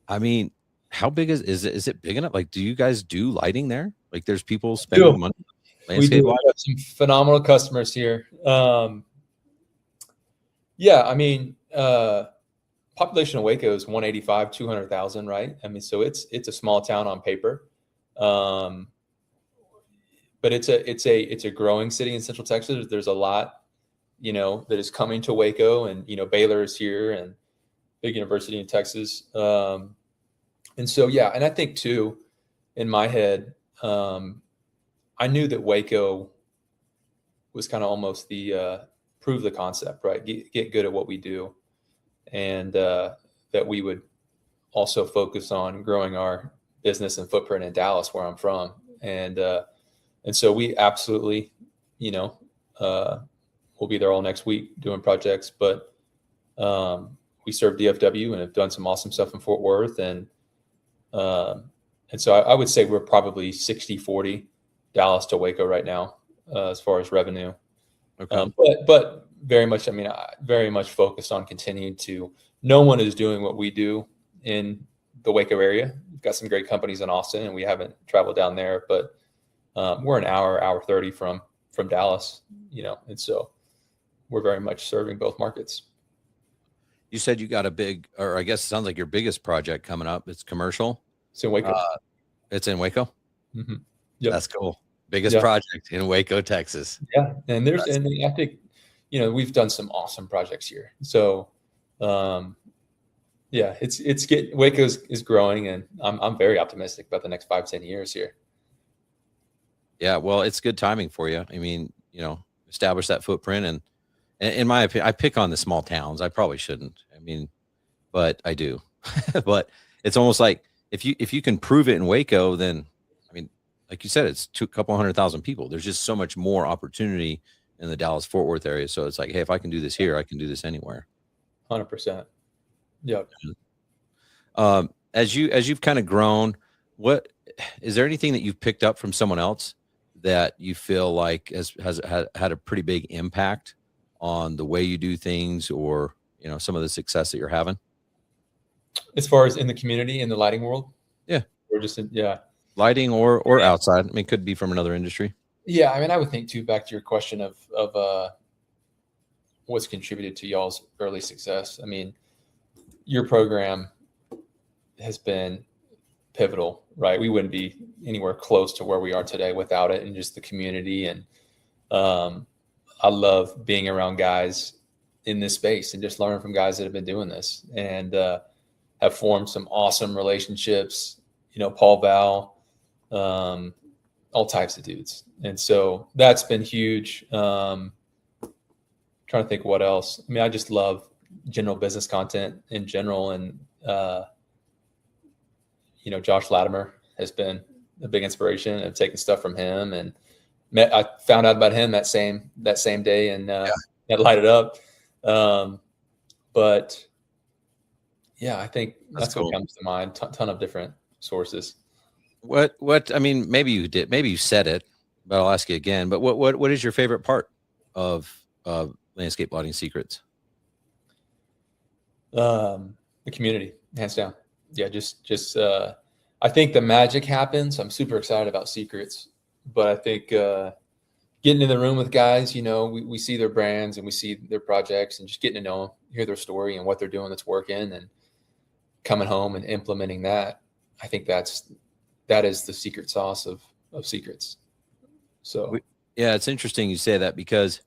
I mean, how big is it big enough? Like, do you guys do lighting there? Like there's people spending money We do. landscape We wise? have some phenomenal customers here. Yeah, I mean, population of Waco is 185, 200,000, right? I mean, so it's a small town on paper. Um, but it's a growing city in Central Texas. There's a lot, that is coming to Waco, and Baylor is here, and big university in Texas. And so yeah, and I think too, in my head, I knew that Waco was kind of almost the prove the concept, right? Get good at what we do, and that we would also focus on growing our business and footprint in Dallas, where I'm from, and so we absolutely, you know, uh, we'll be there all next week doing projects, but we serve DFW and have done some awesome stuff in Fort Worth, um, and so I would say we're probably 60-40 Dallas to Waco right now, as far as revenue. Okay. But very much, I very much focused on continuing to. No one is doing what we do in the Waco area. We've got some great companies in Austin, and we haven't traveled down there, but we're an hour 30 from Dallas, and so we're very much serving both markets. You said you got a big, or I guess it sounds like your biggest project coming up. It's commercial. It's in Waco. It's in Waco. Mm-hmm. Yep. That's cool. Biggest project in Waco, Texas. Yeah, and I think we've done some awesome projects here. So, it's getting Waco is growing, and I'm very optimistic about the next 5-10 years here. Yeah, well, it's good timing for you. I mean, establish that footprint, and in my opinion, I pick on the small towns. I probably shouldn't. I mean, but I do. But it's almost like if you can prove it in Waco, then I mean, like you said, it's a couple 100,000 people. There's just so much more opportunity in the Dallas-Fort Worth area. So it's like, hey, if I can do this here, I can do this anywhere. 100%. Yep. As you've kind of grown, what is there anything that you've picked up from someone else that you feel like has had a pretty big impact on the way you do things, or some of the success that you're having? As far as in the community, in the lighting world? Yeah. Or just lighting or outside. I mean, could be from another industry. Yeah, I mean, I would think too, back to your question of what's contributed to y'all's early success. I mean, your program has been pivotal, right? We wouldn't be anywhere close to where we are today without it, and just the community. And I love being around guys in this space and just learning from guys that have been doing this, and have formed some awesome relationships. Paul Val, all types of dudes. And so that's been huge. Trying to think what else. I mean, I just love general business content in general. And, Josh Latimer has been a big inspiration. I've taken stuff from him, and I found out about him that same day, and it lighted up. But yeah, I think that's cool. What comes to mind. Ton of different sources. What I mean, maybe you said it, but I'll ask you again. But what is your favorite part of Landscape Lighting Secrets? The community, hands down. Yeah, just I think the magic happens. I'm super excited about Secrets, but I think getting in the room with guys, we see their brands and we see their projects, and just getting to know them, hear their story and what they're doing that's working, and coming home and implementing that. I think that is the secret sauce of Secrets. So yeah, it's interesting you say that, because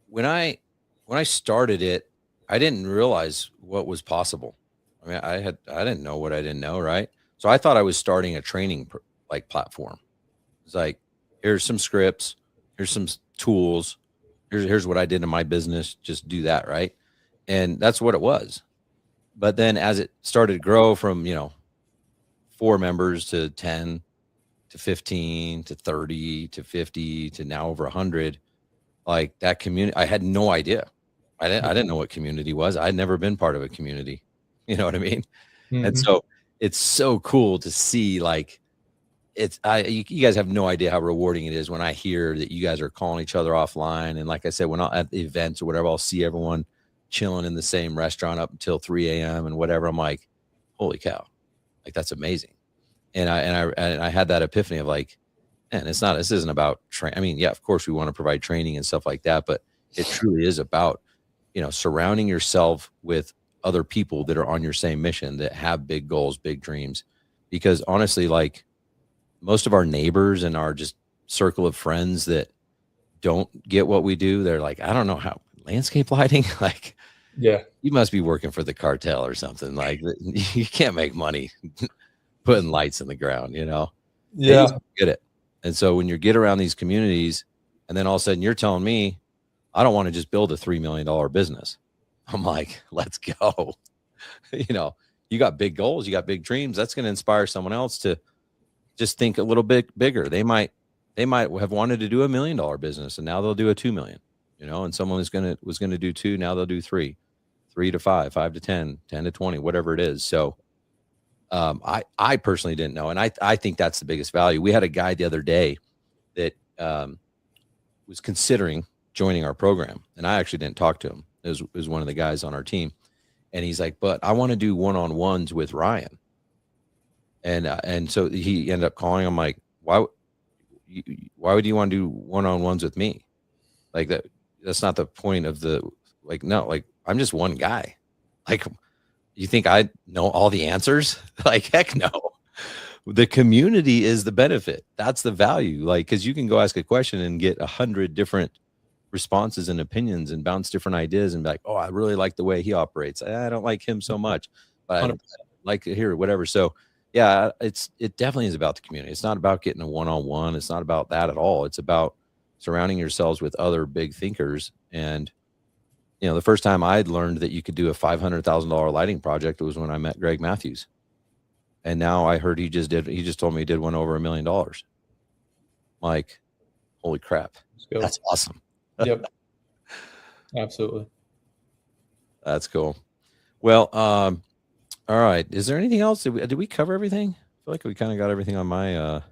when I started it, I didn't realize what was possible. I mean, I didn't know what I didn't know, right? So I thought I was starting a training platform. It's like, here's some scripts, here's some tools, here's what I did in my business, just do that, right? And that's what it was. But then as it started to grow from 4 members to 10 to 15 to 30 to 50 to now over 100, like that community, I had no idea. I didn't know what community was. I'd never been part of a community. You know what I mean? Mm-hmm. And so it's so cool to see, like, you guys have no idea how rewarding it is when I hear that you guys are calling each other offline. And like I said, when I'm at the events or whatever, I'll see everyone chilling in the same restaurant up until 3 a.m. and whatever. I'm like, holy cow, like that's amazing. And I had that epiphany of like, man, this isn't about I mean, yeah, of course we want to provide training and stuff like that, but it truly is about, surrounding yourself with other people that are on your same mission, that have big goals, big dreams. Because honestly, like, most of our neighbors and our just circle of friends that don't get what we do, they're like, I don't know how landscape lighting, like, yeah, you must be working for the cartel or something. Like, you can't make money putting lights in the ground, Yeah, get it. And so when you get around these communities, and then all of a sudden you're telling me, I don't want to just build a $3 million business. I'm like, let's go. You got big goals, you got big dreams. That's going to inspire someone else to just think a little bit bigger. They might have wanted to do $1 million business, and now they'll do a 2 million, and someone was going to do 2. Now they'll do 3 to 5, 5 to 10, 10 to 20, whatever it is. So I personally didn't know. And I think that's the biggest value. We had a guy the other day that was considering joining our program, and I actually didn't talk to him. It was one of the guys on our team. And he's like, but I want to do one-on-ones with Ryan. And so he ended up calling. I'm like, why would you want to do one-on-ones with me? Like that's not the point of the, like, no, like I'm just one guy. Like, you think I know all the answers? Like, heck no. The community is the benefit. That's the value. Like, because you can go ask a question and get 100 different responses and opinions and bounce different ideas and be like, oh, I really like the way he operates. I don't like him so much, but I 100%. like to hear whatever. So yeah, it definitely is about the community. It's not about getting a one-on-one. It's not about that at all. It's about surrounding yourselves with other big thinkers. And the first time I'd learned that you could do a $500,000 lighting project was when I met Greg Matthews. And now I heard he just told me he did one over $1 million. Like, holy crap. That's awesome. Yep. Absolutely. That's cool. Well, all right. Is there anything else? Did we cover everything? I feel like we kind of got everything on my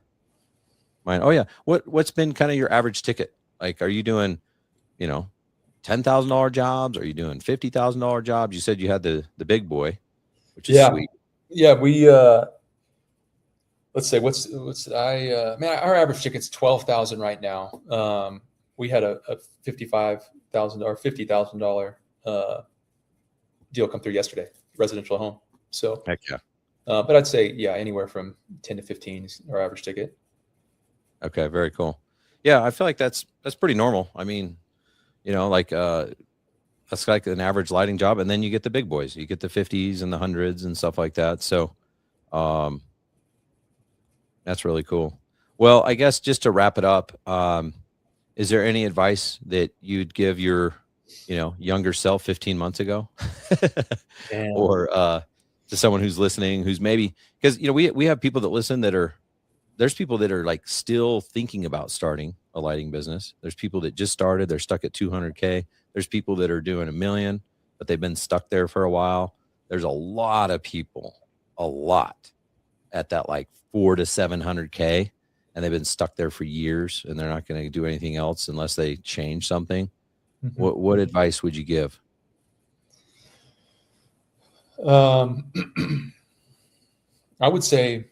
mine. Oh yeah. What's been kind of your average ticket? Like, are you doing, $10,000 jobs? Are you doing $50,000 jobs? You said you had the big boy, which is sweet. Yeah, we let's say man, our average ticket's 12,000 right now. We had a $55,000 or $50,000 deal come through yesterday, residential home. So heck yeah. But I'd say anywhere from 10 to 15 is our average ticket. Okay, very cool. Yeah, I feel like that's pretty normal. I mean, that's like an average lighting job, and then you get the big boys. You get the 50s and the 100s and stuff like that. So, that's really cool. Well, I guess just to wrap it up, is there any advice that you'd give your, younger self 15 months ago, or to someone who's listening, who's maybe, because we have people that listen there's people that are like still thinking about starting a lighting business. There's people that just started, they're stuck at 200K. There's people that are doing $1 million, but they've been stuck there for a while. There's a lot of people, at that like 400 to 700K, and they've been stuck there for years, and they're not going to do anything else unless they change something. Mm-hmm. What advice would you give? I would say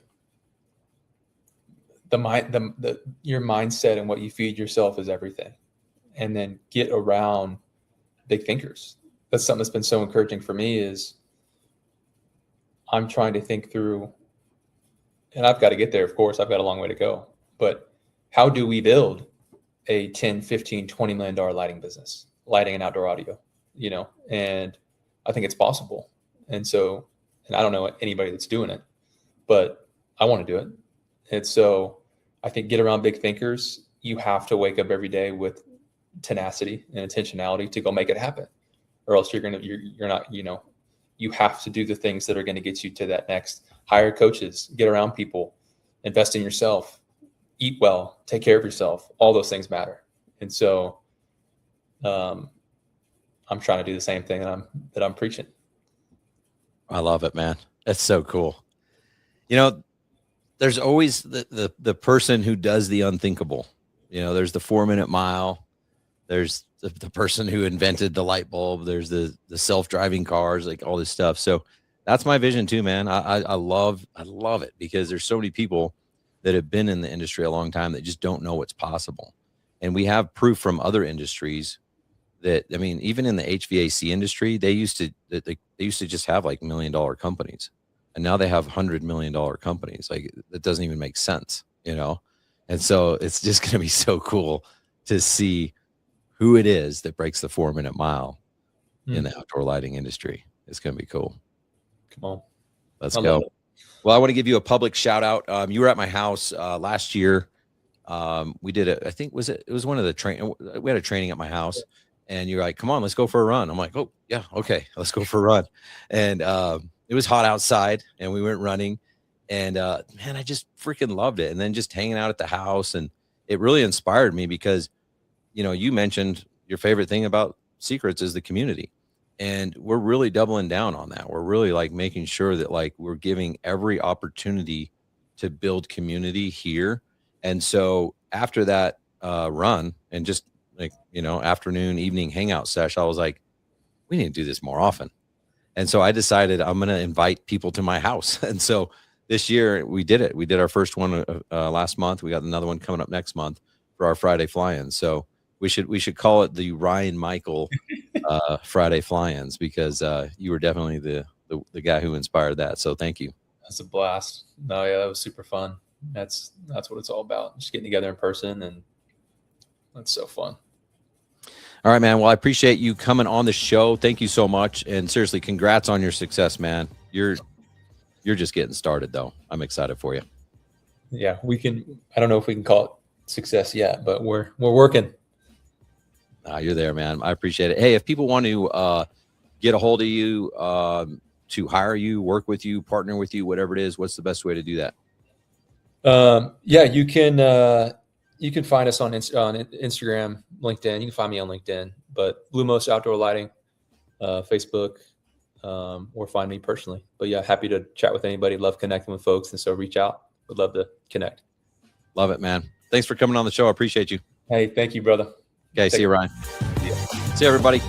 your mindset and what you feed yourself is everything, and then get around big thinkers. That's something that's been so encouraging for me. Is I'm trying to think through, and I've got to get there. Of course, I've got a long way to go, but how do we build a 10, 15, $20 million lighting business, lighting and outdoor audio, and I think it's possible. And I don't know anybody that's doing it, but I want to do it. And so I think get around big thinkers. You have to wake up every day with tenacity and intentionality to go make it happen, or else you're not, you have to do the things that are going to get you to that next. Hire coaches, get around people, invest in yourself, eat well, take care of yourself. All those things matter. And so I'm trying to do the same thing that I'm preaching. I love it, man. That's so cool. There's always the person who does the unthinkable. There's the 4-minute mile. There's the person who invented the light bulb. There's the self-driving cars, like all this stuff. So that's my vision too, man. I love it, because there's so many people that have been in the industry a long time that just don't know what's possible. And we have proof from other industries that, I mean, even in the HVAC industry, they used to just have like $1 million companies, and now they have $100 million companies. Like, that doesn't even make sense, And so it's just going to be so cool to see who it is that breaks the 4-minute mile in the outdoor lighting industry. It's going to be cool. Come on. Let's go. Well, I want to give you a public shout out. You were at my house last year. We did it. I think it was one of the we had a training at my house, and you're like, come on, let's go for a run. I'm like, oh yeah. Okay. Let's go for a run. And it was hot outside, and we went running, and man, I just freaking loved it. And then just hanging out at the house, and it really inspired me, because, you mentioned your favorite thing about Secrets is the community. And we're really doubling down on that. We're really like making sure that like we're giving every opportunity to build community here. And so after that run, and just like, afternoon, evening hangout sesh, I was like, we need to do this more often. And so I decided I'm going to invite people to my house. And so this year we did it. We did our first one last month. We got another one coming up next month for our Friday fly-ins. So we should call it the Ryan Michael Friday fly-ins, because you were definitely the guy who inspired that. So thank you. That's a blast. No, yeah, that was super fun. That's what it's all about. Just getting together in person, and that's so fun. All right, man. Well, I appreciate you coming on the show. Thank you so much. And seriously, congrats on your success, man. You're just getting started, though. I'm excited for you. Yeah, I don't know if we can call it success yet, but we're working. You're there, man. I appreciate it. Hey, if people want to get a hold of you, to hire you, work with you, partner with you, whatever it is, what's the best way to do that? Yeah, you can find us on Instagram, LinkedIn. You can find me on LinkedIn, but Blue Most Outdoor Lighting, Facebook, or find me personally. But yeah, happy to chat with anybody. Love connecting with folks, and so reach out. Would love to connect. Love it, man. Thanks for coming on the show. I appreciate you. Hey, thank you, brother. Okay, see you, Ryan. See you, everybody.